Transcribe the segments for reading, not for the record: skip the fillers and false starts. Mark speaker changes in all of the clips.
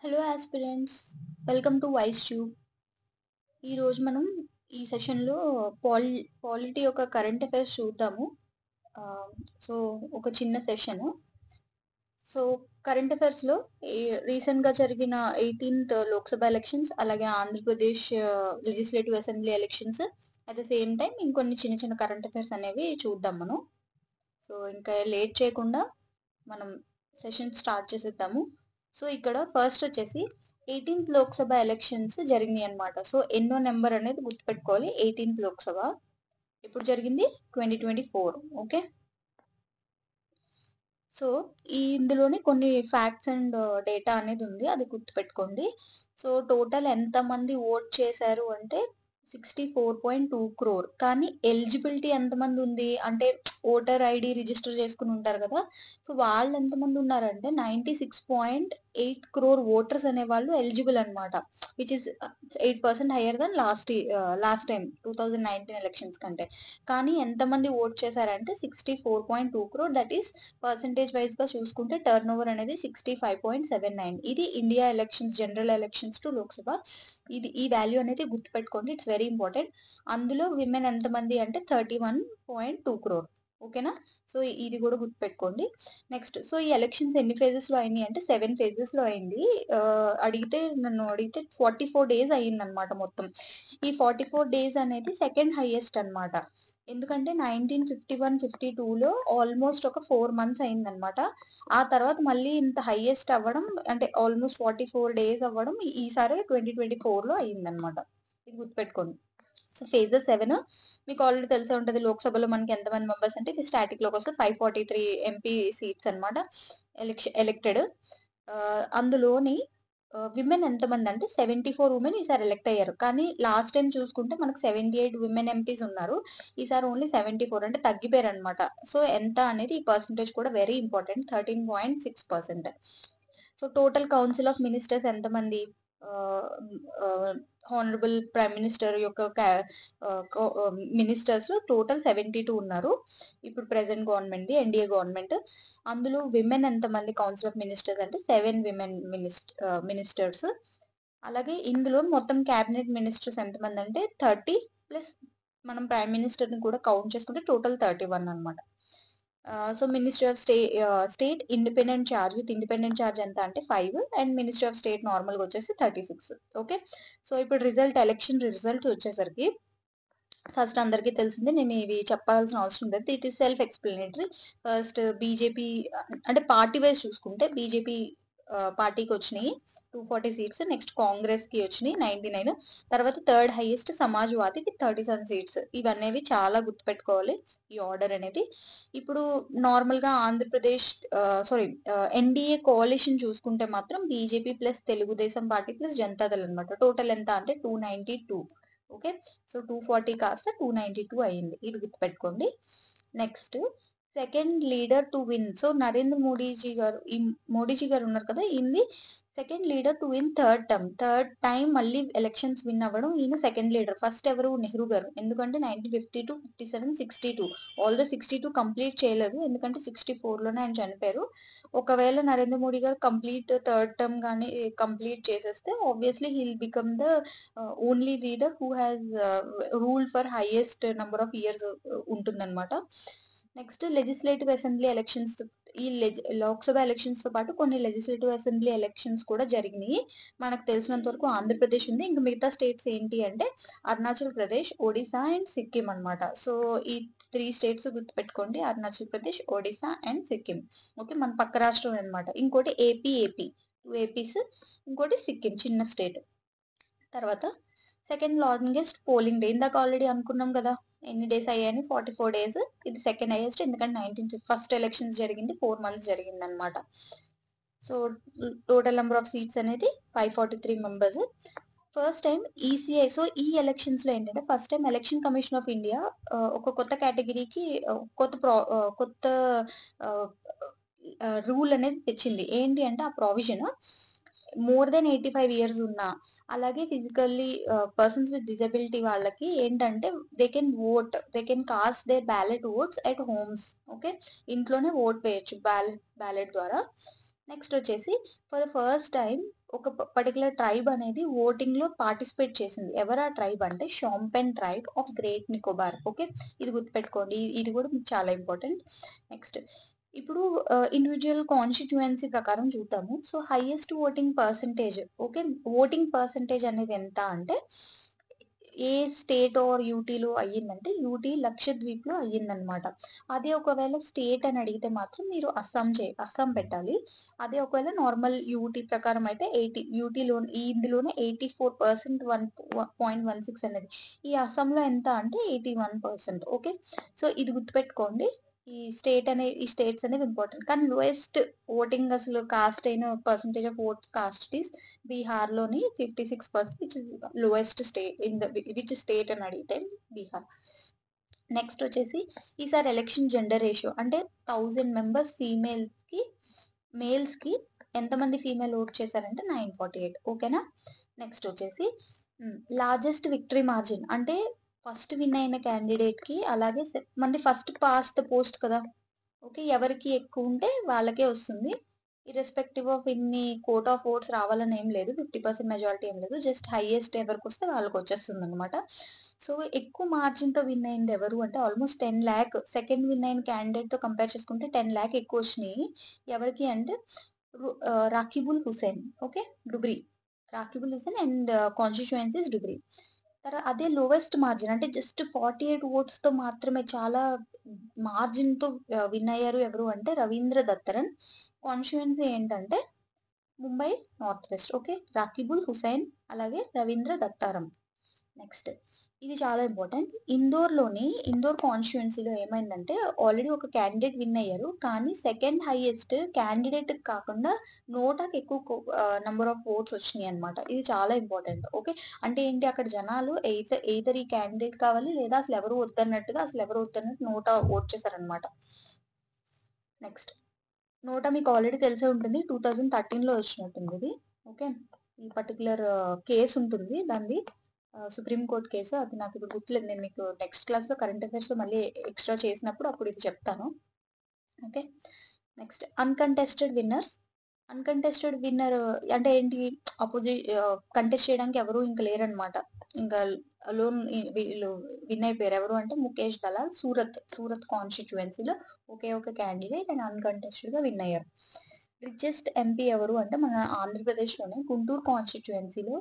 Speaker 1: Hello aspirants, welcome to Wise Tube. ఈరోజు మనం ఈ సెషన్లో పాలిటీ యొక్క కరెంట్ అఫైర్స్ చూద్దాము. సో ఒక చిన్న సెషన్. సో కరెంట్ అఫైర్స్లో రీసెంట్గా జరిగిన 18th లోక్సభ ఎలక్షన్స్, అలాగే Andhra Pradesh legislative assembly elections, at the same time ఇంకొన్ని చిన్న చిన్న కరెంట్ అఫైర్స్ అనేవి చూద్దాం మనం. సో ఇంకా లేట్ చేయకుండా మనం సెషన్ స్టార్ట్ చేసేద్దాము. సో ఇక్కడ ఫస్ట్ వచ్చేసి 18th లోక్సభ ఎలక్షన్స్ జరిగినాయి అనమాట. సో ఎన్నో నెంబర్ అనేది గుర్తుపెట్టుకోవాలి. 18th లోక్సభ ఎప్పుడు జరిగింది? 2024. ఓకే, సో ఇందులోనే కొన్ని ఫ్యాక్ట్స్ అండ్ డేటా అనేది ఉంది, అది గుర్తుపెట్టుకోండి. సో టోటల్ ఎంతమంది ఓట్ చేశారు అంటే 64.2 crore. కానీ ఎలిజిబిలిటీ ఎంతమంది ఉంది అంటే ఓటర్ ఐడి రిజిస్టర్ చేసుకుని ఉంటారు కదా, సో వాళ్ళు ఎంతమంది ఉన్నారంటే 96.8 crore ఓటర్స్ అనే వాళ్ళు ఎలిజిబుల్ అనమాట, which is 8% higher than last time 2019 elections కంటే. కానీ ఎంతమంది ఓట్ చేశారంటే 64.2 crore. That is percentage wise గా చూసుకుంటే టర్న్ ఓవర్ అనేది 65.79. ఇది India elections, general elections to Lok Sabha. ఈ వాల్యూ అనేది గుర్తుపెట్టుకోండి, ఇట్స్ వెరీ ఇంపార్టెంట్. అందులో విమెన్ ఎంతమంది అంటే 31.2 crore. ఓకేనా? సో ఇది కూడా గుర్తుపెట్టుకోండి. నెక్స్ట్, సో ఈ ఎలక్షన్స్ ఎన్ని ఫేజెస్ లో అయినాయి అంటే 7 phases లో అయింది. నన్ను అడిగితే 44 days అయ్యింది అనమాట మొత్తం. ఈ 44 days అనేది సెకండ్ హైయెస్ట్ అనమాట. ఎందుకంటే 1951-52లో ఆల్మోస్ట్ ఒక 4 months అయిందనమాట. ఆ తర్వాత మళ్ళీ ఇంత హైయెస్ట్ అవ్వడం అంటే ఆల్మోస్ట్ 44 days అవ్వడం ఈసారి 2024లో అయ్యిందనమాట. ఇది గుర్తుపెట్టుకోండి. సో ఫేజెస్ 7 మీకు ఆల్రెడీ తెలిసే ఉంటుంది. లోక్సభలో మనకి ఎంతమంది మెంబర్స్ అంటే ఇది స్టాటిక్ లోకి వస్తే 543 MP సీట్స్ అనమాట ఎలక్టెడ్. అందులోని విమెన్ ఎంతమంది అంటే 74 ఉమెన్ ఈసారి ఎలక్ట్ అయ్యారు. కానీ లాస్ట్ టైం చూసుకుంటే మనకు 78 విమెన్ ఎంపీస్ ఉన్నారు, ఈసారి ఓన్లీ 74 అంటే తగ్గిపోయారు అనమాట. సో ఎంత అనేది ఈ పర్సంటేజ్ కూడా very important, 13.6%. So total council of ministers ఎంతమంది? హానరబుల్ ప్రైమ్ మినిస్టర్ యొక్క మినిస్టర్స్ టోటల్ 72 ఉన్నారు ఇప్పుడు ప్రెసెంట్ గవర్నమెంట్, ఎన్డీఏ గవర్నమెంట్. అందులో విమెన్ ఎంతమంది కౌన్సిల్ ఆఫ్ మినిస్టర్స్ అంటే 7 విమెన్ మినిస్టర్స్. అలాగే ఇందులో మొత్తం క్యాబినెట్ మినిస్టర్స్ ఎంతమంది అంటే 30 ప్లస్ మనం ప్రైమ్ మినిస్టర్ ని కూడా కౌంట్ చేసుకుంటే టోటల్ 31 అనమాట. So ministry of state independent charge with independent charge ఎంత అంటే 5, and ministry of state normal గా వచ్చేసి 36. ఓకే, సో ఇప్పుడు ఎలక్షన్ రిజల్ట్ వచ్చేసరికి ఫస్ట్ అందరికీ తెలిసిందే, నేను ఇవి చెప్పాల్సిన అవసరం లేదు, it is self explanatory. First BJP అంటే పార్టీ వైజ్ చూసుకుంటే బీజేపీ పార్టీకి వచ్చినాయి 240 సీట్స్. నెక్స్ట్ కాంగ్రెస్ కి వచ్చినాయి 99. తర్వాత థర్డ్ హైయెస్ట్ సమాజ్వాదీకి 37 సీట్స్. ఇవన్నీ చాలా గుర్తుపెట్టుకోవాలి ఈ ఆర్డర్ అనేది. ఇప్పుడు నార్మల్ గా ఆంధ్రప్రదేశ్ ఎన్డీఏ కోalition చూసుకుంటే మాత్రం BJP plus Telugu Desam party plus Janata Dal అనమాట. టోటల్ ఎంత అంటే 292. ఓకే, సో 240 కాస్త 292 అయ్యింది, ఇది గుర్తుపెట్టుకోండి. Next, second leader to win. So Narendra Modiji గారు ఉన్నారు కదా, ఈయనది second leader to win third time మళ్ళీ ఎలక్షన్స్ విన్ అవ్వడం. ఈయన సెకండ్ లీడర్. ఫస్ట్ ఎవరు? నెహ్రూ గారు. ఎందుకంటే 1952, 57, 62 ఆల్ ద 62 కంప్లీట్ చేయలేదు, ఎందుకంటే 64లోనే ఆయన చనిపోయారు. ఒకవేళ నరేంద్ర మోడీ గారు కంప్లీట్ థర్డ్ టర్మ్ కానీ కంప్లీట్ చేసేస్తే obviously he'll become the only leader who has rule for highest number of years ఉంటుందన్నమాట. Next, legislative assembly elections. ఈ లోక్సభ ఎలక్షన్స్ తో పాటు కొన్ని లెజిస్లేటివ్ అసెంబ్లీ ఎలక్షన్స్ కూడా జరిగినాయి. మనకు తెలిసినంత వరకు ఆంధ్రప్రదేశ్ ఉంది, ఇంకా మిగతా స్టేట్స్ ఏంటి అంటే అరుణాచల్ ప్రదేశ్, ఒడిశా అండ్ సిక్కిం అనమాట. సో ఈ 3 states గుర్తుపెట్టుకోండి, అరుణాచల్ ప్రదేశ్, ఒడిశా అండ్ సిక్కిం. ఓకే, మన పక్క రాష్ట్రం అనమాట. ఇంకోటి ఏపీ 2 APs, ఇంకోటి సిక్కిం చిన్న స్టేట్. తర్వాత సెకండ్ లాంగెస్ట్ పోలింగ్ డే. ఇందాక ఆల్రెడీ అనుకున్నాం కదా ఎన్ని డేస్ అయ్యాయని, 44 days. ఇది సెకండ్ హైయెస్ట్, ఎందుకంటే 1950 ఫస్ట్ ఎలక్షన్స్ జరిగింది 4 months జరిగింది అనమాట. So total number of seats అనేది 543 members. First time ECI. So ఈ ఎలక్షన్స్ లో ఏంటంటే first time election commission of India ఒక కొత్త కేటగిరీకి కొత్త రూల్ అనేది తెచ్చింది. ఏంటి అంటే ఆ ప్రావిజన్ మోర్ దెన్ 85 years ఉన్నా, అలాగే ఫిజికల్లీ పర్సన్స్ విత్ డిజబిలిటీ వాళ్ళకి ఏంటంటే they can cast their ballot oats at homes. Okay, ఇంట్లోనే ఓట్ వేయచ్చు బ్యాలెట్ ద్వారా. నెక్స్ట్ వచ్చేసి ఫర్ ద ఫస్ట్ టైం ఒక పర్టికులర్ ట్రైబ్ అనేది ఓటింగ్ లో పార్టిసిపేట్ చేసింది. ఎవరు ఆ ట్రైబ్ అంటే champagne tribe of great Nicobar. Okay, ఇది గుర్తుపెట్టుకోండి, ఇది కూడా మీకు చాలా ఇంపార్టెంట్. నెక్స్ట్ ఇప్పుడు ఇండివిజువల్ కాన్స్టిట్యుయెన్సీ ప్రకారం చూద్దాము. So highest voting percentage, okay, voting percentage అనేది ఎంత అంటే ఏ స్టేట్ ఆర్ యూటీలో అయ్యిందంటే యూటీ లక్షద్వీప్ లో అయ్యిందనమాట. అదే ఒకవేళ స్టేట్ అని అడిగితే మాత్రం మీరు అస్సాం పెట్టాలి. అదే ఒకవేళ నార్మల్ యూటీ ప్రకారం అయితే యూటీలో ఇందులోనే 84% 1.16 అనేది. ఈ అస్సాంలో ఎంత అంటే 81%. ఓకే, సో ఇది గుర్తుపెట్టుకోండి. ఈ స్టేట్స్ అనేవి ఇంపార్టెంట్. కానీ లోయెస్ట్ ఓటింగ్ అసలు కాస్ట్ అయిన percentage of votes cost is Bihar లోని 56%, which is lowest state in the which state అని అడిగితే బీహార్. నెక్స్ట్ వచ్చేసి ఈసారి ఎలక్షన్ జెండర్ రేషియో అంటే 1000 మెంబర్స్ మేల్స్ కి ఎంతమంది ఫీమేల్ ఓట్ చేశారంటే 948. ఓకేనా. నెక్స్ట్ వచ్చేసి లార్జెస్ట్ విక్టరీ మార్జిన్ అంటే ఫస్ట్ విన్ అయిన క్యాండిడేట్ కి, అలాగే మనది ఫస్ట్ పాస్ట్ ద పోస్ట్ కదా. ఓకే, ఎవరికి ఎక్కువ ఉంటే వాళ్ళకే వస్తుంది. ఇర్రెస్పెక్టివ్ ఆఫ్ ఇన్ని కోట్ ఆఫ్ ఓట్స్ రావాలని ఏం లేదు, 50% మెజారిటీ ఏం లేదు, జస్ట్ హైయెస్ట్ ఎవరికి వస్తే వాళ్ళకి వచ్చేస్తుంది అనమాట. సో ఎక్కువ మార్జిన్ తో విన్ అయింది ఎవరు అంటే ఆల్మోస్ట్ 10 lakh. సెకండ్ విన్ అయిన క్యాండిడేట్ తో కంపేర్ చేసుకుంటే 10 lakh ఎక్కువ వచ్చినాయి. ఎవరికి అంటే Rakibul Hussain. Okay, Dhubri, Rakibul Hussain and constituencies Dhubri. తర్వాత అదే లోవెస్ట్ మార్జిన్ అంటే జస్ట్ 48 ఓట్స్ తో మాత్రమే, చాలా మార్జిన్ తో విన్ అయ్యారు ఎవరు అంటే రవీంద్ర దత్తరన్. కాన్స్టిట్యుయెన్సీ ఏంటంటే Mumbai north west. Okay, Rakibul Hussain అలాగే రవీంద్ర దత్తారం. నెక్స్ట్ ఇది చాలా ఇంపార్టెంట్. ఇందోర్ కాన్స్టిట్యుయెన్సీలో ఏమైందంటే ఆల్రెడీ ఒక క్యాండిడేట్ విన్ అయ్యారు, కానీ సెకండ్ హైయెస్ట్ క్యాండిడేట్ కాకుండా నోటాకి ఎక్కువ నంబర్ ఆఫ్ ఓట్స్ వచ్చినాయి అనమాట. ఇది చాలా ఇంపార్టెంట్. ఓకే, అంటే ఏంటి, అక్కడ జనాలు ఎయిదర్ ఈ క్యాండిడేట్ కావాలి లేదా అసలు ఎవరు వద్దన్నట్టు నోటా ఓట్ చేశారనమాట. నెక్స్ట్ నోటా మీకు ఆల్రెడీ తెలిసే ఉంటుంది, 2013 లో వచ్చినట్టుంది ఇది. ఓకే, ఈ పర్టికులర్ కేసు ఉంటుంది దాన్ని, సుప్రీంకోర్టు కేసు. అది నాకు ఇప్పుడు గుర్తులేదు, నేను మీకు నెక్స్ట్ క్లాస్ లో కరెంట్ అఫైర్స్ లో మళ్ళీ ఎక్స్ట్రా చేసినప్పుడు అప్పుడు ఇది చెప్తాను. ఓకే, నెక్స్ట్ అన్కంటెస్టెడ్ విన్నర్ అంటే ఏంటి, కంటెస్ట్ చేయడానికి ఎవరు ఇంకా లేరనమాట. ఇంకా లోన్ వీళ్ళు విన్ అయిపోయారు. ఎవరు అంటే ముఖేష్ దలాల్, సూరత్ కాన్స్టిట్యుయెన్సీలో ఒకే ఒక క్యాండిడేట్ అండ్ అన్కంటెస్టెడ్ గా విన్ అయ్యారు. రిచెస్ట్ ఎంపీ ఎవరు అంటే మన ఆంధ్రప్రదేశ్ లోనే గుంటూరు కాన్స్టిట్యుయెన్సీలో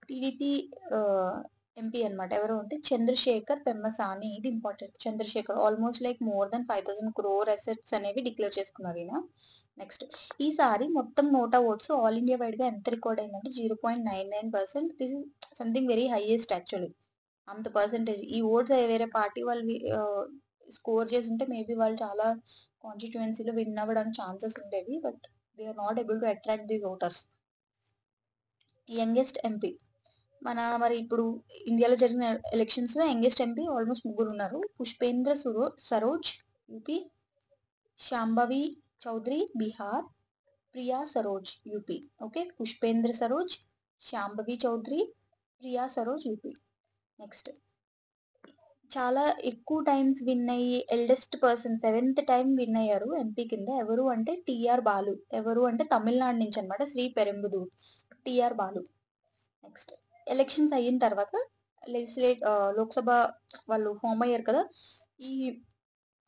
Speaker 1: టీడీపీ ఎంపీ అనమాట. ఎవరు అంటే చంద్రశేఖర్ పెమ్మసాని. ఇది important. Chandrasekhar almost like more than 5000 crore assets అనేవి డిక్లేర్ చేసుకున్నారు ఈయన. నెక్స్ట్ ఈసారి మొత్తం NOTA votes all India wide గా ఎంత రికార్డ్ అయిందంటే 0.99%. This is something very highest actually. అంత పర్సెంటేజ్ ఈ ఓట్స్ వేరే పార్టీ వాళ్ళు స్కోర్ చేసి ఉంటే మేబీ వాళ్ళు చాలా కాన్స్టిట్యుయెన్సీలో విన్ అవ్వడానికి ఛాన్సెస్ ఉండేవి, but they are not able to attract these voters. Youngest MP మరి ఇప్పుడు ఇండియాలో జరిగిన ఎలక్షన్స్ లో యంగెస్ట్ ఎంపీ ఆల్మోస్ట్ 3 ఉన్నారు. Pushpendra Saroj UP, Shambhavi Choudhary Bihar, Priya Saroj UP. Okay, Pushpendra Saroj, Shambhavi Choudhary, Priya Saroj UP. Next చాలా ఎక్కువ టైమ్స్ విన్ అయ్యి eldest person 7th time win అయ్యారు ఎంపీ కింద. ఎవరు అంటే టిఆర్ బాలు. ఎవరు అంటే తమిళనాడు నుంచి అనమాట, Sriperumbudur, TR Baalu. Next elections అయిన తర్వాత లోక్సభ వాళ్ళు ఫామ్ అయ్యారు కదా,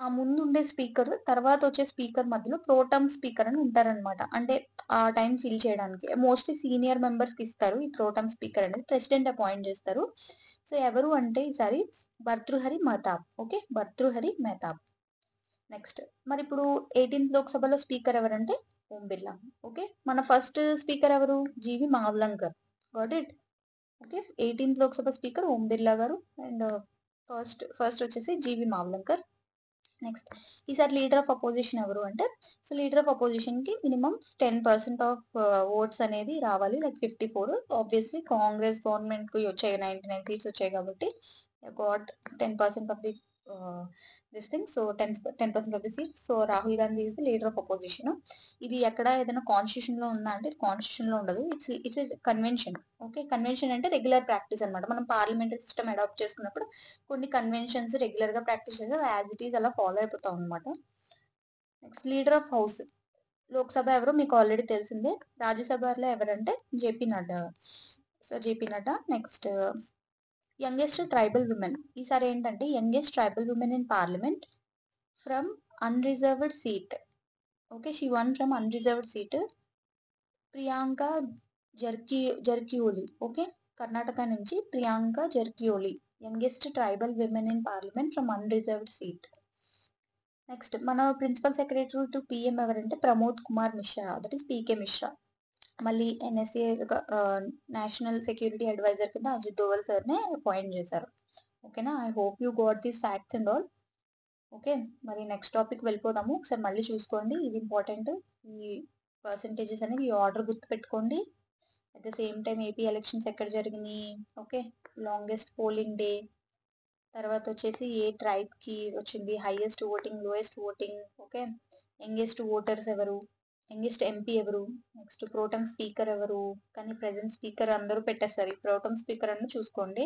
Speaker 1: ఆ ముందు ఉండే స్పీకర్ తర్వాత వచ్చే స్పీకర్ మధ్యలో ప్రోటమ్ స్పీకర్ అని ఉంటారనమాట. అంటే ఆ టైం ఫిల్ చేయడానికి మోస్ట్లీ సీనియర్ మెంబర్స్ కి ఇస్తారు ఈ ప్రోటమ్ స్పీకర్ అనేది, ప్రెసిడెంట్ అపాయింట్ చేస్తారు. సో ఎవరు అంటే ఈసారి భర్తృహరి మహతాబ్. ఓకే, భర్తృహరి మెహతాబ్. నెక్స్ట్ మరి ఇప్పుడు 18th లోక్సభలో స్పీకర్ ఎవరంటే ఓం బిర్లా. ఓకే, మన ఫస్ట్ స్పీకర్ ఎవరు, G V Mavalankar. Got it. Okay, 18th Lok Sabha speaker Om Birla గారు అండ్ ఫస్ట్ వచ్చేసి జీవి మావ్లంకర్. నెక్స్ట్ ఈసారి లీడర్ ఆఫ్ అపోజిషన్ ఎవరు అంటే, సో లీడర్ ఆఫ్ అపోజిషన్ కి మినిమం 10% ఆఫ్ ఓట్స్ అనేది రావాలి, లైక్ 54. ఆబ్వియస్లీ కాంగ్రెస్ గవర్నమెంట్ కి వచ్చాయి 99 సీట్స్ వచ్చాయి కాబట్టి got 10% of the this thing. So 10% of the seats. So Rahul Gandhi is the leader of opposition. ఇది ఎక్కడ ఏదైనా కాన్స్టిట్యూషన్ లో ఉందా అంటే కాన్స్టిట్యూషన్ లో ఉండదు, ఇట్స్ కన్వెన్షన్. ఓకే, కన్వెన్షన్ అంటే రెగ్యులర్ ప్రాక్టీస్ అనమాట. మనం పార్లమెంటరీ సిస్టమ్ అడాప్ట్ చేసుకున్నప్పుడు కొన్ని కన్వెన్షన్స్ రెగ్యులర్ గా ప్రాక్టీస్ చేస్తే యాజ్ ఇట్ ఈస్ అలా ఫాలో అయిపోతాం అనమాట. Next leader of house. Lok Sabha ఎవరో మీకు ఆల్రెడీ తెలిసిందే. రాజ్యసభలో ఎవరంటే J P Nadda. Sir J P Nadda. Next youngest tribal women. ఈసారి ఏంటంటే youngest tribal women in parliament from unreserved seat. Okay, she won from unreserved seat. Priyanka Jarkiholi. Okay, Karnataka నుంచి Priyanka Jarkiholi, youngest tribal women in parliament from unreserved seat. Next మన principal secretary to PM ఎవరంటే Pramod Kumar Mishra, that is P K Mishra. మళ్ళీ NSA national security advisor కింద Ajit Doval సార్నే appoint చేశారు. ఓకేనా, I hope you got these facts and all. Okay, మరి next topic వెళ్ళిపోదాము. ఒకసారి మళ్ళీ చూసుకోండి, ఇది ఇంపార్టెంట్. ఈ పర్సంటేజెస్ అనేవి ఈ ఆర్డర్ గుర్తుపెట్టుకోండి. At the same time AP elections ఎక్కడ జరిగినాయి, ఓకే, లాంగెస్ట్ పోలింగ్ డే, తర్వాత వచ్చేసి ఏ ట్రైబ్కి వచ్చింది highest voting, lowest voting, okay, youngest voters ఎవరు, యంగెస్ట్ ఎంపీ ఎవరు, నెక్స్ట్ ప్రోటమ్ స్పీకర్ ఎవరు, కానీ ప్రెసెంట్ స్పీకర్ అందరూ పెట్టేస్తారు, ఈ ప్రోటమ్ స్పీకర్ అన్న చూసుకోండి.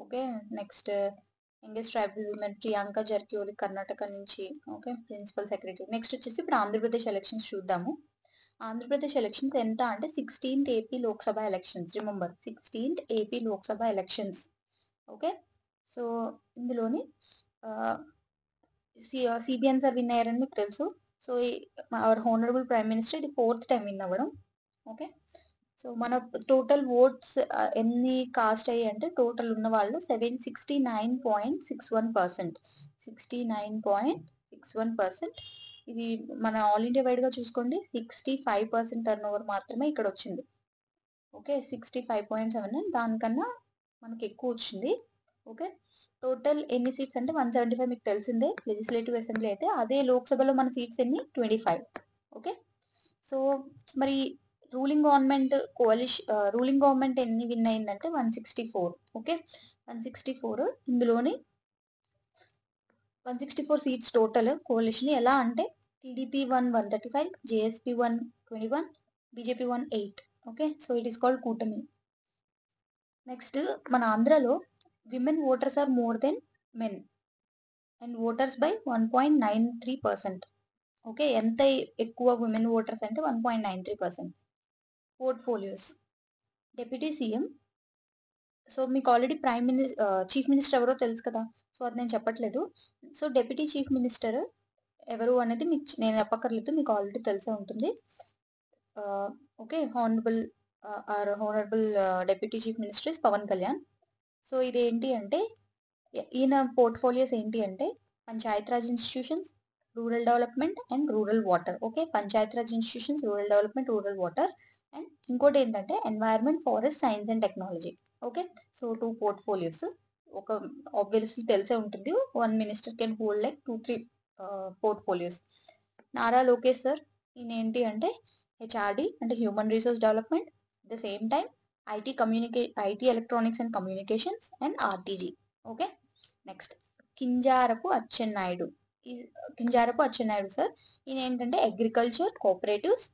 Speaker 1: Okay, next youngest tribal women Priyanka Jarkiholi Karnataka నుంచి. Okay, principal secretary. నెక్స్ట్ వచ్చేసి ఇప్పుడు ఆంధ్రప్రదేశ్ ఎలక్షన్స్ చూద్దాము. ఆంధ్రప్రదేశ్ ఎలక్షన్స్ ఎంత అంటే 16th AP Lok Sabha elections. Remember 16th AP Lok Sabha elections. Okay, so ఇందులోని సిబిఎన్ సార్ విన్ అయ్యారని మీకు తెలుసు. So our honourable prime minister ఇది 4th టైం విన్ అవ్వడం. ఓకే, సో మన టోటల్ ఓట్స్ ఎన్ని కాస్ట్ అయ్యాయి అంటే టోటల్ ఉన్న వాళ్ళు 769.61%. 69.61%. ఇది మన ఆల్ ఇండియా వైడ్గా చూసుకోండి 65% టర్న్ ఓవర్ మాత్రమే ఇక్కడ వచ్చింది. ఓకే, 65.7, దానికన్నా మనకి ఎక్కువ వచ్చింది. ఓకే, టోటల్ ఎన్ని సీట్స్ అంటే 175 మీకు తెలిసిందే లెజిస్లేటివ్ అసెంబ్లీ అయితే. అదే లోక్సభలో మన సీట్స్ ఎన్ని 25. ఓకే, సో మరి రూలింగ్ గవర్నమెంట్ ఎన్ని విన్ అయిందంటే 164. ఓకే, 164. ఇందులోని 164 సీట్స్ టోటల్ కోalition. ఎలా అంటే TDP 135, JSP 121, BJP 8. Okay, so it is called కూటమి. నెక్స్ట్ మన ఆంధ్రాలో women voters are more than men and voters by 1.93%. Okay, ఎంత ఎక్కువ విమెన్ ఓటర్స్ అంటే 1.93%. Portfolios deputy CM. సో మీకు ఆల్రెడీ చీఫ్ మినిస్టర్ ఎవరో తెలుసు కదా, సో అది నేను చెప్పట్లేదు. సో డిప్యూటీ చీఫ్ మినిస్టర్ ఎవరు అనేది మీకు నేను చెప్పక్కర్లేదు, మీకు ఆల్రెడీ తెలిసే ఉంటుంది. Okay, honourable deputy chief minister is Pawan Kalyan. So ఇదేంటి అంటే ఈయన పోర్ట్ఫోలియోస్ ఏంటి అంటే panchayat raj institutions, rural development and rural water. Okay, panchayat raj institutions, rural development, rural water. And ఇంకోటి ఏంటంటే environment, forest, science and technology. Okay, so 2 portfolios. ఒక ఆబ్వియస్లీ తెలిసే ఉంటుంది, one minister can hold like 2-3 portfolios. Nara Lokesh sir, ఈయన ఏంటి అంటే హెచ్ఆర్డి అంటే human resource development, at the same time IT electronics and communications and RTG. Okay, next Kinjarapu Atchannaidu sir, ఈయన ఏంటంటే agriculture, cooperatives,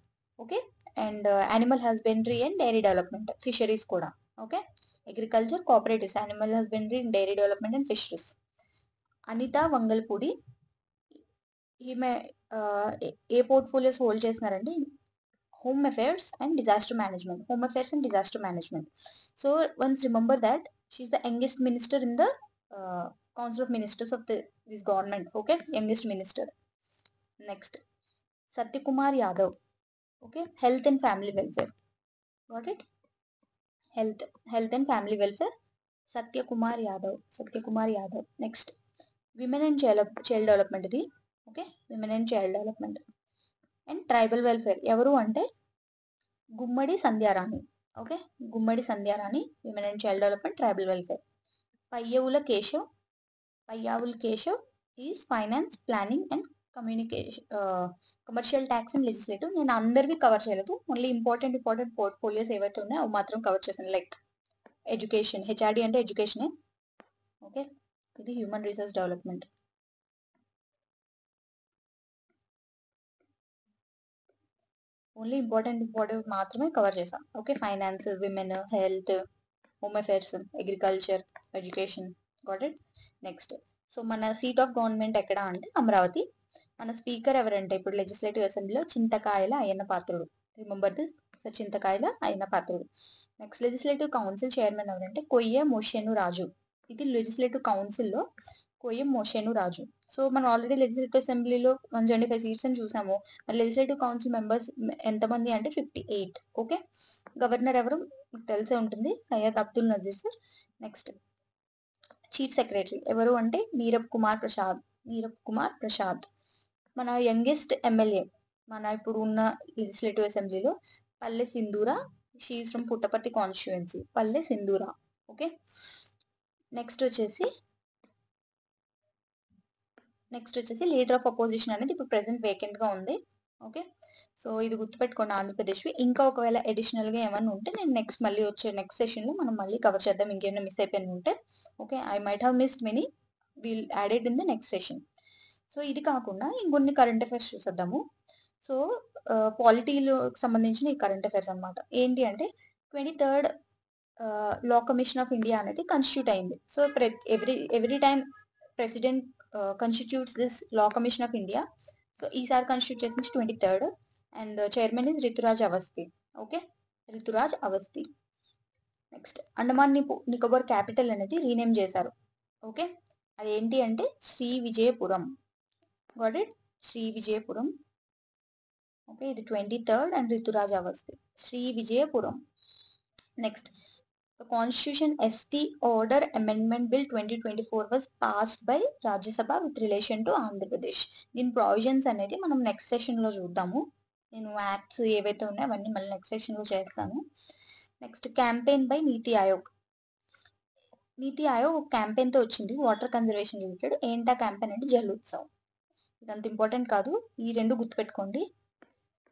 Speaker 1: okay, and animal husbandry and dairy development, fisheries కూడా. Okay, agriculture, cooperatives, animal husbandry and dairy development and fisheries. Anitha Vangalapudi, ఈమె ఏ portfolios hold చేస్తున్నారంటే home affairs and disaster management. So once remember that she is the youngest minister in the Council of Ministers of this government. Okay, youngest minister. Next, Satyakumar Yadav. Okay, health and family welfare. Got it? Health and family welfare. Satyakumar Yadav. Next, women and child development. Okay, women and child development. And tribal welfare. Evaru ante Gummadi Sandhyarani. Okay, Gummadi Sandhyarani, women and child development, tribal welfare. Payyavula Keshav is finance, planning and communication, commercial tax and legislative. నేను అందరివి cover చేయలేదు, only important portfolios ఏవైతే ఉన్నాయో అవి మాత్రం cover చేశాను. Like education, HRD అంటే ఎడ్యుకేషనే. ఓకే, ఇది human resource development. Only important మాత్రమే కవర్ చేశాను. Okay, finance, women, health, home affairs, agriculture, education. Got it? Next, so మన సీట్ ఆఫ్ గవర్నమెంట్ ఎక్కడ అంటే అమరావతి. మన స్పీకర్ ఎవరంటే ఇప్పుడు లెజిస్లేటివ్ అసెంబ్లీలో Chintakayala Ayyanna Patrudu. Remember this. So Chintakayala Ayyanna Patrudu. Next legislative council chairman ఎవరంటే కొయ్య మోషేను రాజు. ఇది లెజిస్లేటివ్ కౌన్సిల్లో కొయ్యం మోషేను రాజు. సో మనం ఆల్రెడీ లెజిస్లేటివ్ అసెంబ్లీలో 175 సీట్స్ అని చూసాము. మరి లెజిస్లేటివ్ కౌన్సిల్ మెంబర్స్ ఎంతమంది అంటే 58. ఓకే, గవర్నర్ ఎవరు మీకు తెలిసే ఉంటుంది, Syed Abdul Nazeer sir. Next chief secretary ఎవరు అంటే నీరబ్ కుమార్ ప్రసాద్. నీరబ్ కుమార్ ప్రసాద్. మన యంగెస్ట్ ఎమ్మెల్యే మన ఇప్పుడు ఉన్న లెజిస్లేటివ్ అసెంబ్లీలో Palle Sindhura. She is from Puttaparthi constituency. Palle Sindhura. Okay, next వచ్చేసి లీడర్ ఆఫ్ అపోజిషన్ అనేది ఇప్పుడు ప్రెసెంట్ వేకెంట్ గా ఉంది. ఓకే, సో ఇది గుర్తుపెట్టుకోండి ఆంధ్రప్రదేశ్వి. ఇంకా ఒకవేళ అడిషనల్ గా ఏమైనా ఉంటే నేను మళ్ళీ వచ్చే నెక్స్ట్ సెషన్ లో మనం మళ్ళీ కవర్ చేద్దాం, ఇంకేమైనా మిస్ అయిపోయిన ఉంటే. Okay, I might have missed many, will added in the next session. So ఇది కాకుండా ఇంకొన్ని కరెంట్ అఫైర్స్ చూసేద్దాము. సో పాలిటీలో సంబంధించిన ఈ కరెంట్ అఫైర్స్ అనమాట. ఏంటి అంటే 23rd law commission of India అనేది కాన్స్టిట్యూట్ అయింది. So every time president constitutes this law commission of India. So ఈసారి కాన్స్టిట్యూట్ చేసింది 23rd and chairman is Rituraj Awasthi. Okay, Rituraj Awasthi. Next Andaman Nicobar capital అనేది రీనేమ్ చేశారు. ఓకే, అదేంటి అంటే Sri Vijayapuram. Got it, Sri Vijayapuram. Okay, ఇది 23rd and Rituraj Awasthi, Sri Vijayapuram. Next the constitution ST order amendment bill 2024 was passed by Rajya Sabha with relation to Andhra Pradesh. దీని provisions అనేది మనం next session లో చూద్దాము. నేను యాక్ట్స్ ఏవైతే ఉన్నాయో అవన్నీ మళ్ళీ నెక్స్ట్ సెషన్ లో చేస్తాను. నెక్స్ట్ క్యాంపెయిన్ బై నీతి ఆయోగ్. నీతి ఆయోగ్ ఒక క్యాంపెయిన్ తో వచ్చింది వాటర్ కన్జర్వేషన్ రిలేటెడ్. ఏంటా క్యాంపెయిన్ అంటే జల్ ఉత్సవ్. ఇదంత ఇంపార్టెంట్ కాదు, ఈ రెండు గుర్తుపెట్టుకోండి.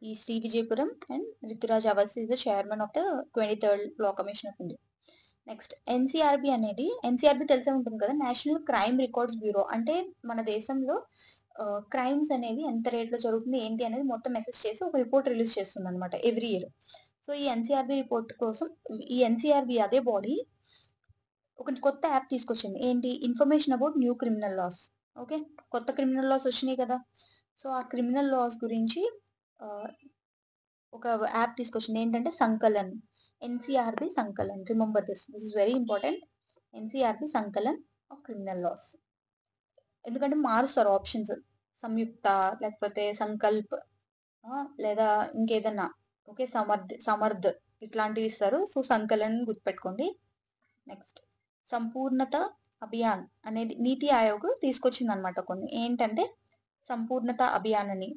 Speaker 1: ఈ Sri Vijayapuram and Rituraj Awasthi is the chairman of the 23rd law commission of India. Next NCRB అనేది, ఎన్సీఆర్బి తెలిసే ఉంటుంది కదా, నేషనల్ క్రైమ్ రికార్డ్స్ బ్యూరో. అంటే మన దేశంలో క్రైమ్స్ అనేవి ఎంత రేట్లో జరుగుతుంది ఏంటి అనేది మొత్తం అసెస్ చేసి ఒక రిపోర్ట్ రిలీజ్ చేస్తుంది అనమాట ఎవ్రీ ఇయర్. సో ఈ ఎన్సీఆర్బి రిపోర్ట్ కోసం ఈ ఎన్సీఆర్బి అదే బాడీ ఒక కొత్త యాప్ తీసుకొచ్చింది. ఏంటి, information about new criminal laws. Okay, కొత్త క్రిమినల్ లాస్ వచ్చినాయి కదా, సో ఆ క్రిమినల్ లాస్ గురించి ఒక యాప్ తీసుకొచ్చింది. ఏంటంటే Sankalan, NCRB Sankalan. Remember this is very important. NCRB Sankalan of criminal laws. ఎందుకంటే మారుస్తారు ఆప్షన్స్, సంయుక్త లేకపోతే సంకల్ప్ లేదా ఇంకేదన్నా. ఓకే, సమర్థ్ ఇట్లాంటివి ఇస్తారు. సో సంకలన్ గుర్తుపెట్టుకోండి. నెక్స్ట్ సంపూర్ణత అభియాన్ అనేది నీతి ఆయోగ్ తీసుకొచ్చింది అనమాట కొన్ని. ఏంటంటే సంపూర్ణత అభియాన్ అని.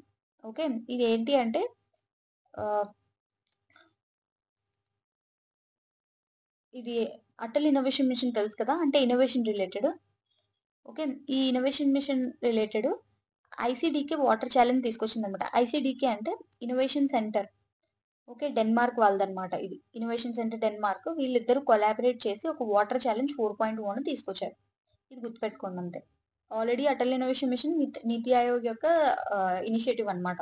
Speaker 1: ఓకే, ఇది ఏంటి అంటే ఇది అటల్ ఇన్నోవేషన్ మిషన్ తెలుసు కదా, అంటే ఇన్నోవేషన్ రిలేటెడ్. ఓకే, ఈ innovation mission related ICDK water challenge తీసుకొచ్చింది అనమాట. ఐసిడికే అంటే ఇన్నోవేషన్ సెంటర్. ఓకే, డెన్మార్క్ వాళ్ళదన్నమాట. ఇది ఇన్నోవేషన్ సెంటర్ డెన్మార్క్. వీళ్ళిద్దరూ కొలాబరేట్ చేసి ఒక వాటర్ ఛాలెంజ్ 4.1 తీసుకొచ్చారు. ఇది గుర్తుపెట్టుకోండి అంతే. ఆల్రెడీ అటల్ ఇన్నోవేషన్ మిషన్ నీతి ఆయోగ్ యొక్క ఇనిషియేటివ్ అనమాట.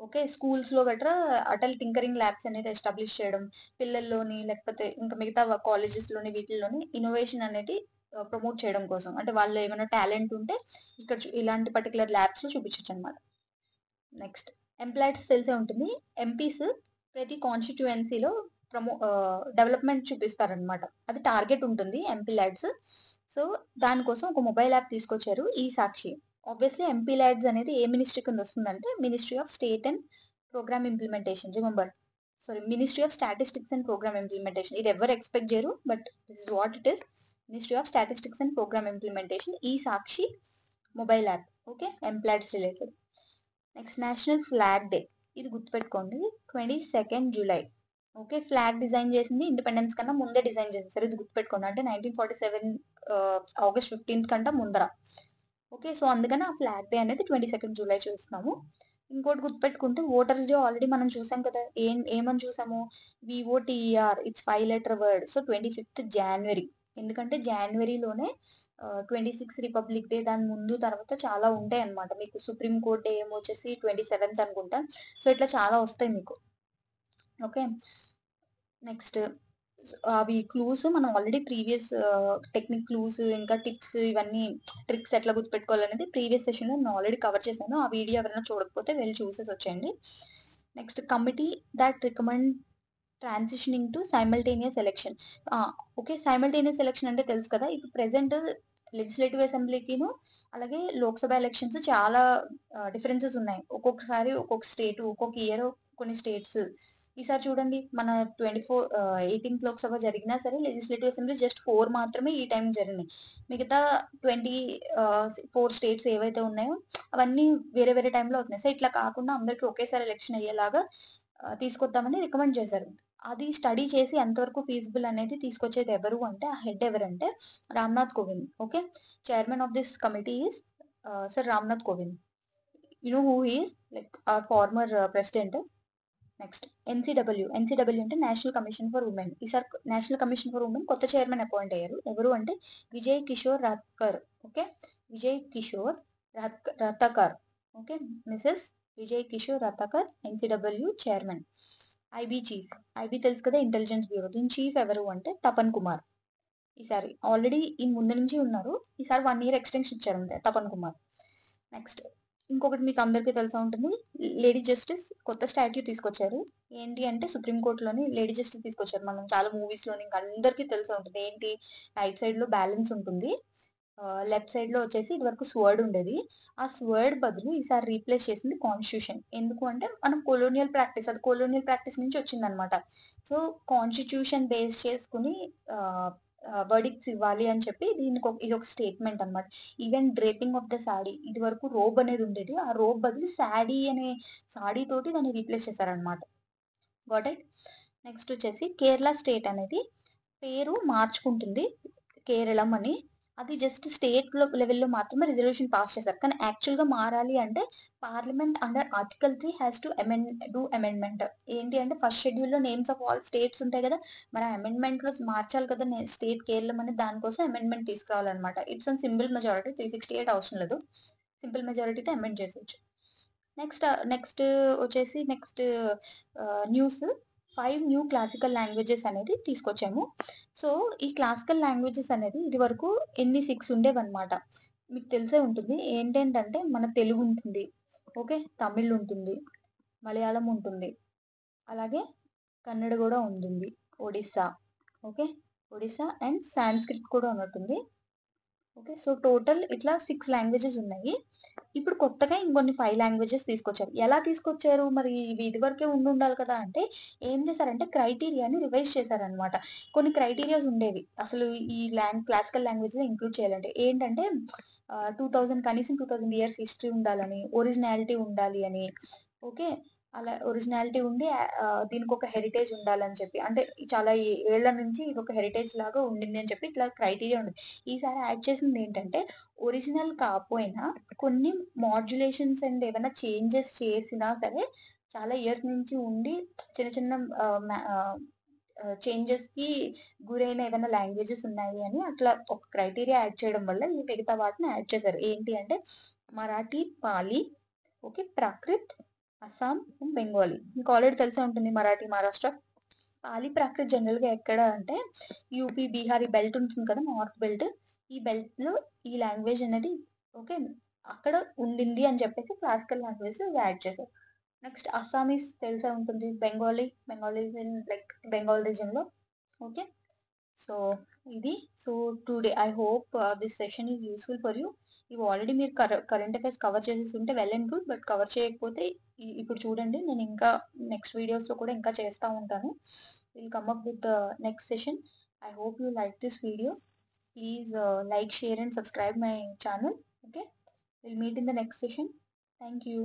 Speaker 1: ఓకే, స్కూల్స్ లో గట్రా అటల్ టింకరింగ్ ల్యాబ్స్ అనేది ఎస్టాబ్లిష్ చేయడం, పిల్లల్లోని లేకపోతే ఇంకా మిగతా కాలేజెస్ లోని వీటిల్లోని ఇన్నోవేషన్ అనేది ప్రమోట్ చేయడం కోసం. అంటే వాళ్ళు ఏమైనా టాలెంట్ ఉంటే ఇక్కడ ఇలాంటి పర్టికులర్ ల్యాబ్స్ లో చూపించచ్చు అనమాట. నెక్స్ట్ ఎంప్లాయ్స్ తెలిసే ఉంటుంది. ఎంపీస్ ప్రతి కాన్స్టిట్యుయెన్సీలో డెవలప్మెంట్ చూపిస్తారనమాట. అది టార్గెట్ ఉంటుంది ఎంపీ ల్యాడ్స్. సో దానికోసం ఒక మొబైల్ యాప్ తీసుకొచ్చారు, ఈ సాక్షి. ఆబ్వియస్లీ ఎంపీ ల్యాడ్స్ అనేది ఏ మినిస్ట్రీ కింద వస్తుందంటే ministry of state and programme implementation. Remember, sorry, ministry of statistics and programme implementation. ఇది ఎవరు ఎక్స్పెక్ట్ చేయరు, but this is what it is. Ministry of statistics and programme implementation, ఈ Sakshi mobile app. Okay, employees related. Next national flag day. ఇది గుర్తుపెట్టుకోండి, 22nd July. Okay, flag design చేసింది independence కన్నా ముందే design చేసేసారు. ఇది గుర్తుపెట్టుకోండి, అంటే 1947 ఆగస్ట్ 15th కంటే ముందర. ఓకే, సో అందుకని ఆ ఫ్లాగ్ డే అనేది 22nd జూలై చూస్తున్నాము. ఇంకోటి గుర్తుపెట్టుకుంటే ఓటర్స్ డే ఆల్రెడీ మనం చూసాం కదా. ఏమని చూసాము, VOTR, it's 5-letter word. So 25th జనవరి. ఎందుకంటే జనవరిలోనే 26 రిపబ్లిక్ డే, దాని ముందు తర్వాత చాలా ఉంటాయి అనమాట. మీకు సుప్రీం కోర్ట్ డే ఏమో వచ్చేసి 27th అనుకుంటా. సో ఇట్లా చాలా వస్తాయి మీకు. ఓకే, నెక్స్ట్ అవి క్లూస్ మనం ఆల్రెడీ ప్రీవియస్ టెక్నిక్ క్లూస్ ఇంకా టిప్స్ ఇవన్నీ ట్రిక్స్ ఎట్లా గుర్తుపెట్టుకోవాలనేది ప్రీవియస్ సెషన్లో నేను ఆల్రెడీ కవర్ చేశాను. ఆ వీడియో ఎవరైనా చూడకపోతే వెళ్ళి చూసేసి వచ్చేయండి. Next committee that recommend transitioning to simultaneous election. Okay, simultaneous election అంటే తెలుసు కదా. ఇప్పుడు ప్రెసెంట్ లెజిస్లేటివ్ అసెంబ్లీకిను అలాగే లోక్సభ ఎలక్షన్స్ చాలా డిఫరెన్సెస్ ఉన్నాయి. ఒక్కొక్కసారి ఒక్కొక్క స్టేట్ ఒక్కొక్క ఇయర్ కొన్ని స్టేట్స్. ఈసారి చూడండి మన 18th లోక్సభ జరిగినా సరే లెజిస్లేటివ్ అసెంబ్లీ జస్ట్ 4 మాత్రమే ఈ టైం జరిగినాయి. మిగతా 24 స్టేట్స్ ఏవైతే ఉన్నాయో అవన్నీ వేరే వేరే టైంలో అవుతున్నాయి. సో ఇట్లా కాకుండా అందరికీ ఒకేసారి ఎలక్షన్ అయ్యేలాగా తీసుకొద్దామని రికమెండ్ చేశారు. అది స్టడీ చేసి ఎంతవరకు ఫీజిబుల్ అనేది తీసుకొచ్చేది ఎవరు అంటే ఆ హెడ్ ఎవరంటే Ramnath Kovind. Okay, chairman of this committee is sir Ramnath Kovind. You know who he is, like our former president. Next NCW అంటే నేషనల్ కమిషన్ ఫర్ ఉమెన్. ఈసారి నేషనల్ కమిషన్ ఫర్ ఉమెన్ కొత్త చైర్మన్ అపాయింట్ అయ్యారు. ఎవరు అంటే Vijay Kishore Rahatkar. Okay, Vijay Kishore Rahatkar. Okay, Mrs Vijay Kishore Rahatkar NCW chairman. IB chief, IB తెలుసు కదా, intelligence bureau. దీని chief ఎవరు అంటే తపన్ కుమార్. ఈసారి ఆల్రెడీ ఈ ముందు నుంచి ఉన్నారు, ఈసారి 1 year ఎక్స్టెన్షన్ ఇచ్చారు అంతే తపన్ కుమార్. నెక్స్ట్ ఇంకొకటి మీకు అందరికీ తెలిసే ఉంటుంది, లేడీ జస్టిస్ కొత్త స్టాట్యూ తీసుకొచ్చారు. ఏంటి అంటే సుప్రీంకోర్టులోని లేడీ జస్టిస్ తీసుకొచ్చారు. మనం చాలా మూవీస్లోని ఇంకా అందరికీ తెలిసే ఉంటుంది. ఏంటి, రైట్ సైడ్ లో బ్యాలెన్స్ ఉంటుంది, లెఫ్ట్ సైడ్ లో వచ్చేసి ఇది వరకు స్వర్డ్ ఉండేది. ఆ స్వర్డ్ బదులు ఈసారి రీప్లేస్ చేసింది కాన్స్టిట్యూషన్. ఎందుకు అంటే మనం కొలోనియల్ ప్రాక్టీస్, అది కొలోనియల్ ప్రాక్టీస్ నుంచి వచ్చింది అనమాట. సో కాన్స్టిట్యూషన్ బేస్ చేసుకుని వర్డిక్ట్స్ ఇవ్వాలి అని చెప్పి దీనికి ఇది ఒక స్టేట్మెంట్ అనమాట. Even draping of the saree, ఇది వరకు రోబ్ అనేది ఉండేది, ఆ రోబ్ బదులు సాడీ అనే సాడీ తోటి దాన్ని రీప్లేస్ చేశారనమాట. Got it. నెక్స్ట్ వచ్చేసి కేరళ స్టేట్ అనేది పేరు మార్చుకుంటుంది కేరళం అని. అది జస్ట్ స్టేట్ లెవెల్లో మాత్రమే రిజల్యూషన్ పాస్ చేశారు. కానీ యాక్చువల్గా మారాలి అంటే parliament under article 3 has to amendment. ఏంటి అంటే ఫస్ట్ షెడ్యూల్లో నేమ్స్ ఆఫ్ ఆల్ స్టేట్స్ ఉంటాయి కదా, మరి ఆ అమెండ్మెంట్ లో మార్చాలి కదా స్టేట్ కేరళం అని, దానికోసం అమెండ్మెంట్ తీసుకురావాలన్నమాట. ఇట్స్ అన్ సింపుల్ మెజారిటీ, 368 అవసరం లేదు, సింపుల్ మెజారిటీతో అమెండ్ చేసేయచ్చు. నెక్స్ట్ వచ్చేసి next news 5 new classical languages అనేది తీసుకొచ్చాము. సో ఈ క్లాసికల్ లాంగ్వేజెస్ అనేది ఇది వరకు 6 ఉండేవన్నమాట. మీకు తెలిసే ఉంటుంది. ఏంటంటే మన తెలుగు ఉంటుంది, ఓకే, తమిళ్ ఉంటుంది, మలయాళం ఉంటుంది, అలాగే కన్నడ కూడా ఉంటుంది, Odisha, okay, Odisha and Sanskrit కూడా ఉన్నట్టుంది. ఓకే, సో టోటల్ ఇట్లా 6 లాంగ్వేజెస్ ఉన్నాయి. ఇప్పుడు కొత్తగా ఇంకొన్ని 5 లాంగ్వేజెస్ తీసుకొచ్చారు. ఎలా తీసుకొచ్చారు మరి, ఇవి ఇదివరకే ఉండాలి కదా అంటే ఏం చేశారంటే క్రైటీరియాని రివైజ్ చేశారనమాట. కొన్ని క్రైటీరియాస్ ఉండేవి అసలు ఈ క్లాసికల్ లాంగ్వేజ్ లో ఇంక్లూడ్ చేయాలంటే. ఏంటంటే 2000 కనీసం 2000 ఇయర్స్ హిస్టరీ ఉండాలని, ఒరిజినాలిటీ ఉండాలి అని, ఓకే, అలా ఒరిజినాలిటీ ఉండి దీనికి ఒక హెరిటేజ్ ఉండాలని చెప్పి, అంటే చాలా ఏళ్ల నుంచి ఇది ఒక హెరిటేజ్ లాగా ఉండింది అని చెప్పి ఇట్లా క్రైటీరియా ఉంది. ఈసారి యాడ్ చేసింది ఏంటంటే ఒరిజినల్ కాకపోయినా కొన్ని మాడ్యులేషన్స్ అండ్ ఏమైనా చేంజెస్ చేసినా సరే చాలా ఇయర్స్ నుంచి ఉండి చిన్న చిన్న చేంజెస్ కి గురైన ఏమైనా లాంగ్వేజెస్ ఉన్నాయి అని అట్లా ఒక క్రైటీరియా యాడ్ చేయడం వల్ల ఈ మిగతా వాటిని యాడ్ చేశారు. ఏంటి అంటే మరాఠీ, పాలి, ఓకే, ప్రాకృత్, అస్సాం, బెంగాలీ. మీకు ఆల్రెడీ తెలిసే ఉంటుంది మరాఠీ, మహారాష్ట్ర. పాలి, ప్రాకృత్ జనరల్ గా ఎక్కడ అంటే యూపీ, బీహార్ ఈ బెల్ట్ ఉంటుంది కదా, నార్త్ బెల్ట్, ఈ బెల్ట్ లో ఈ లాంగ్వేజ్ అనేది, ఓకే, అక్కడ ఉండింది అని చెప్పేసి క్లాసికల్ లాంగ్వేజ్ యాడ్ చేశారు. నెక్స్ట్ అస్సామీస్ తెలిసే ఉంటుంది, Bengali in like Bengal reason లో, ఓకే. సో ఇది, so today I hope this session is useful for you. ఇవి ఆల్రెడీ మీరు కరెంట్ అఫైర్స్ కవర్ చేసేసి ఉంటే well and good, but cover చేయకపోతే ఇప్పుడు చూడండి, నేను ఇంకా నెక్స్ట్ వీడియోస్లో కూడా ఇంకా చేస్తూ ఉంటాను. Will come up with next session. I hope you like this video. Please like, share and subscribe my channel. Okay, we'll meet in the next session. Thank you.